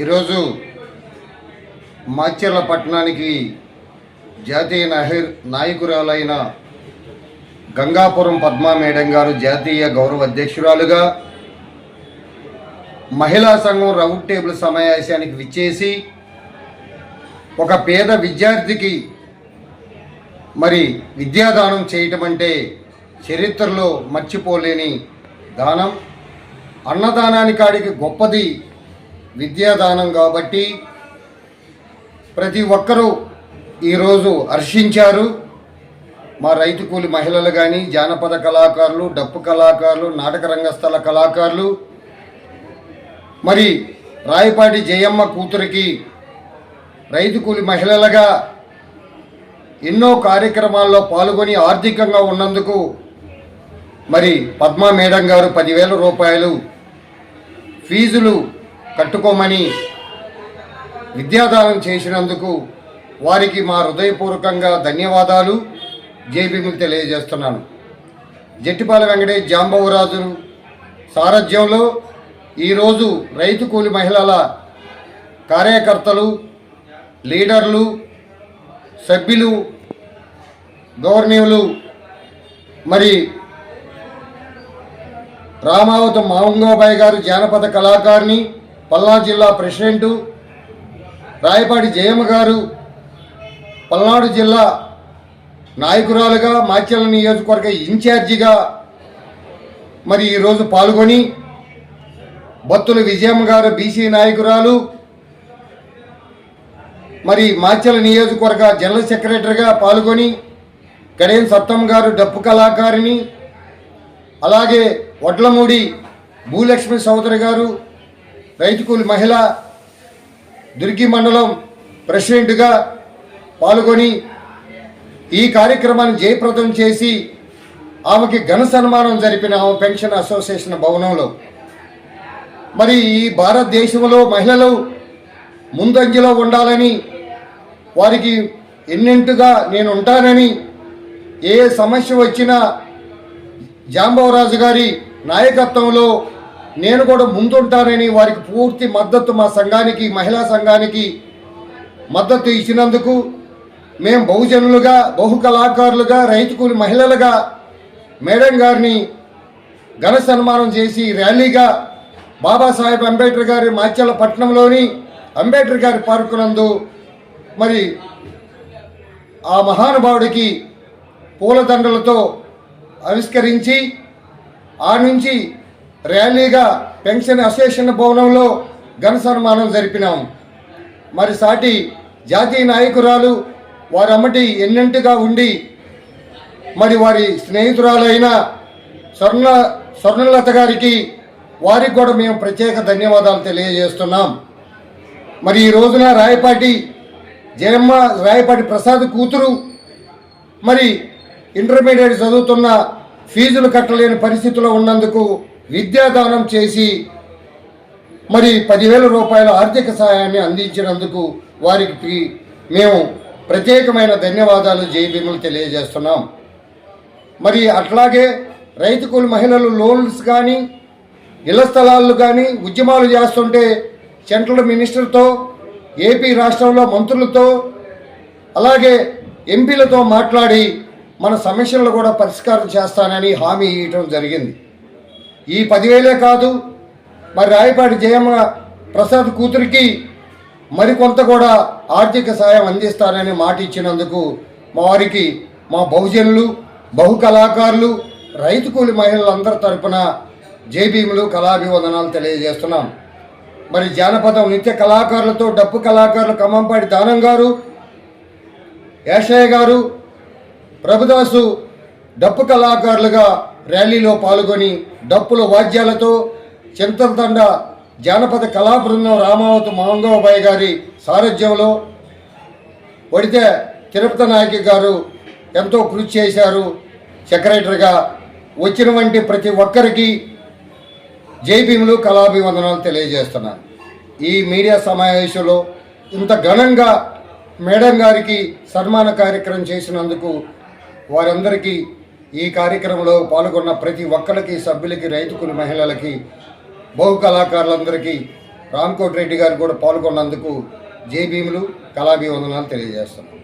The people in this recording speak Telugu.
ఈరోజు మాచర్ల పట్టణానికి జాతీయ నాయకురాలైన గంగాపురం పద్మా మేడం గారు జాతీయ గౌరవ అధ్యక్షురాలుగా మహిళా సంఘం రౌండ్ టేబుల్ సమావేశానికి విచ్చేసి ఒక పేద విద్యార్థికి విద్యాదానం చేయటం అంటే చరిత్రలో మర్చిపోలేని దానం. అన్నదానానికాడికి గొప్పది విద్యాదానం కాబట్టి ప్రతి ఒక్కరూ ఈరోజు హర్షించారు. మా రైతు కూలి మహిళలు కానీ, జానపద కళాకారులు, డప్పు కళాకారులు, నాటక రంగస్థల కళాకారులు, రాయపాటి జయమ్మ కూతురికి రైతు కూలి మహిళలుగా ఎన్నో కార్యక్రమాల్లో పాల్గొని ఆర్థికంగా ఉన్నందుకు పద్మా మేడం గారు 10,000 రూపాయలు ఫీజులు కట్టుకోమని విద్యాదానం చేసినందుకు వారికి మా హృదయపూర్వకంగా ధన్యవాదాలు, జైభీములు తెలియజేస్తున్నాను. జట్టిపాల వెంకటేష్ జాంబవరాజు సారథ్యంలో ఈరోజు రైతు కూలి మహిళల కార్యకర్తలు, లీడర్లు, సభ్యులు, గవర్నీయులు, రామావతం మాంగోబాయ్ గారు జానపద కళాకారిణి, పల్నాడు జిల్లా ప్రెసిడెంటు, రాయపాటి జయమ్మ గారు పల్నాడు జిల్లా నాయకురాలుగా, మాచర్ల నియోజకవర్గ ఇన్ఛార్జిగా ఈరోజు పాల్గొని, బత్తుల విజయమ్మ గారు బీసీ నాయకురాలు, మాచర్ల నియోజకవర్గ జనరల్ సెక్రటరీగా పాల్గొని, కడేం సత్తమ్మ గారు డప్పు కళాకారిణి, అలాగే వడ్లమూడి భూలక్ష్మి సోదరి గారు రైతు కూలి మహిళ దుర్గి మండలం ప్రెసిడెంట్గా పాల్గొని ఈ కార్యక్రమాన్ని జయప్రదం చేసి ఆమెకి ఘన సన్మానం జరిపిన ఆమె పెన్షన్ అసోసియేషన్ భవనంలో. ఈ భారతదేశంలో మహిళలు ముందంజలో ఉండాలని, వారికి ఎన్నింటిగా నేను ఉంటానని, ఏ సమస్య వచ్చినా జాంబవరాజు గారి నాయకత్వంలో నేను కూడా ముందుంటానని వారికి పూర్తి మద్దతు, మా సంఘానికి, మహిళా సంఘానికి మద్దతు ఇచ్చినందుకు మేము బహుజనులుగా, బహు కళాకారులుగా, రైతు కూలి మహిళలుగా మేడం గారిని ఘన సన్మానం చేసి ర్యాలీగా బాబాసాహెబ్ అంబేద్కర్ గారి మాచర్ల పట్టణంలోని అంబేద్కర్ గారి పార్కు నందు ఆ మహానుభావుడికి పూలదండలతో ఆవిష్కరించి ఆ నుంచి ర్యాలీగా పెన్షన్ అసోసియేషన్ భవనంలో ఘన సన్మానం జరిపినాము. సాటి జాతీయ నాయకురాలు వారి అమ్మటి ఎన్నింటిగా ఉండి వారి స్నేహితురాలైన స్వర్ణలత గారికి, వారికి కూడా మేము ప్రత్యేక ధన్యవాదాలు తెలియజేస్తున్నాం. ఈ రోజున రాయపాటి జయమ్మ, రాయపాటి ప్రసాద్ కూతురు ఇంటర్మీడియట్ చదువుతున్న, ఫీజులు కట్టలేని పరిస్థితిలో ఉన్నందుకు విద్యాదానం చేసి 10,000 రూపాయల ఆర్థిక సహాయాన్ని అందించినందుకు వారికి మేము ప్రత్యేకమైన ధన్యవాదాలు, జైభీములు తెలియజేస్తున్నాం. అట్లాగే రైతు కూలి మహిళలు లోన్స్ కానీ, ఇళ్ల స్థలాలు కానీ ఉద్యమాలు చేస్తుంటే సెంట్రల్ మినిస్టర్తో, ఏపీ రాష్ట్రంలో మంత్రులతో, అలాగే ఎంపీలతో మాట్లాడి మన సమస్యలను కూడా పరిష్కారం చేస్తానని హామీ ఇవ్వటం జరిగింది. ఈ 10,000 కాదు, రాయపాటి జయమ్మ ప్రసాద్ కూతురికి మరికొంత కూడా ఆర్థిక సాయం అందిస్తానని మాట ఇచ్చినందుకు వారికి మా బహుజనులు, బహు కళాకారులు, రైతు కూలి మహిళలందరి తరపున జైభీములు, కళాభివందనాలు తెలియజేస్తున్నాం. జానపదం నిత్య కళాకారులతో డప్పు కళాకారులు ఖమ్మంపాటి దానం గారు, యాషయ్య గారు, ప్రభుదాసు డప్పు కళాకారులుగా ర్యాలీలో పాల్గొని డప్పుల వాద్యాలతో చింతలతండ జానపద కళా బృందం రామావతి మాంగోబాయ్ గారి సారథ్యంలో, వడితే తిరుపతి నాయకి గారు ఎంతో కృషి చేశారు సెక్రటరీగా. వచ్చిన ప్రతి ఒక్కరికి జైభీములు, కళాభివందనాలు తెలియజేస్తున్నాను. ఈ మీడియా సమావేశంలో ఇంత ఘనంగా మేడం గారికి సన్మాన కార్యక్రమం చేసినందుకు వారందరికీ, ఈ కార్యక్రమంలో పాల్గొన్న ప్రతి ఒక్కరికి, సభ్యులకి, రైతు కూలి మహిళలకి, బహు కళాకారులందరికీ రామ్కోటి రెడ్డి గారు కూడా పాల్గొన్నందుకు జై భీములు కళాభివందనాలు తెలియజేస్తున్నాం.